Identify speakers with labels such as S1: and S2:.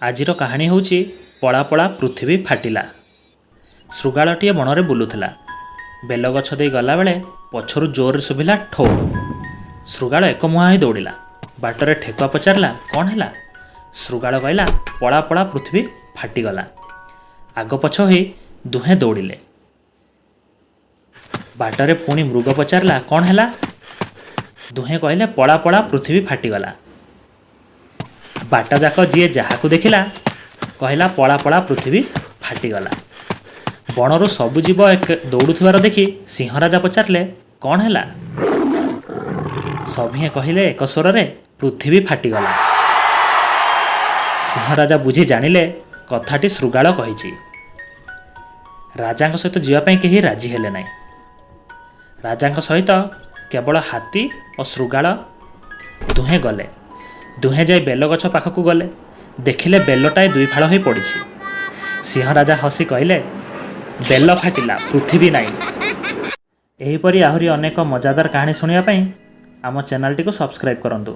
S1: ଆଜିର କାହାଣୀ ହେଉଛି ପଳା ପଳା ପୃଥିବୀ ଫାଟିଲା। ଶୃଗାଳଟିଏ ବଣରେ ବୁଲୁଥିଲା। ବେଲଗଛ ଦେଇ ଗଲାବେଳେ ପଛରୁ ଜୋରରେ ଶୁଭିଲା ଠୋ। ଶୃଗାଳ ଏକମୁହାଁ ହୋଇ ଦୌଡ଼ିଲା। ବାଟରେ ଠେକୁଆ ପଚାରିଲା, କ'ଣ ହେଲା? ଶୃଗାଳ କହିଲା, ପଳା ପଳା ପୃଥିବୀ ଫାଟିଗଲା। ଆଗ ପଛ ହୋଇ ଦୁହେଁ ଦୌଡ଼ିଲେ। ବାଟରେ ପୁଣି ମୃଗ ପଚାରିଲା, କ'ଣ ହେଲା? ଦୁହେଁ କହିଲେ, ପଳା ପଳା ପୃଥିବୀ ଫାଟିଗଲା। ବାଟଯାକ ଯିଏ ଯାହାକୁ ଦେଖିଲା କହିଲା, ପଳା ପଳା ପୃଥିବୀ ଫାଟିଗଲା। ବଣରୁ ସବୁ ଜୀବ ଦୌଡ଼ୁଥିବାର ଦେଖି ସିଂହରାଜା ପଚାରିଲେ, କ'ଣ ହେଲା? ସଭିଏଁ କହିଲେ ଏକ ସ୍ୱରରେ, ପୃଥିବୀ ଫାଟିଗଲା। ସିଂହରାଜା ବୁଝି ଜାଣିଲେ କଥାଟି ଶୃଗାଳ କହିଛି। ରାଜାଙ୍କ ସହିତ ଯିବା ପାଇଁ କେହି ରାଜି ହେଲେ ନାହିଁ। ରାଜାଙ୍କ ସହିତ କେବଳ ହାତୀ ଓ ଶୃଗାଳ ଦୁହେଁ ଗଲେ। ଦୁହେଁ ଯାଇ ବେଲଗଛ ପାଖକୁ ଗଲେ। ଦେଖିଲେ ବେଲଟାଏ ଦୁଇ ଫାଳ ହୋଇ ପଡ଼ିଛି। ସିଂହରାଜା ହସି କହିଲେ, ବେଲ ଫାଟିଲା, ପୃଥିବୀ ନାହିଁ। ଏହିପରି ଆହୁରି ଅନେକ ମଜାଦାର କାହାଣୀ ଶୁଣିବା ପାଇଁ ଆମ ଚ୍ୟାନେଲଟିକୁ ସବସ୍କ୍ରାଇବ୍ କରନ୍ତୁ।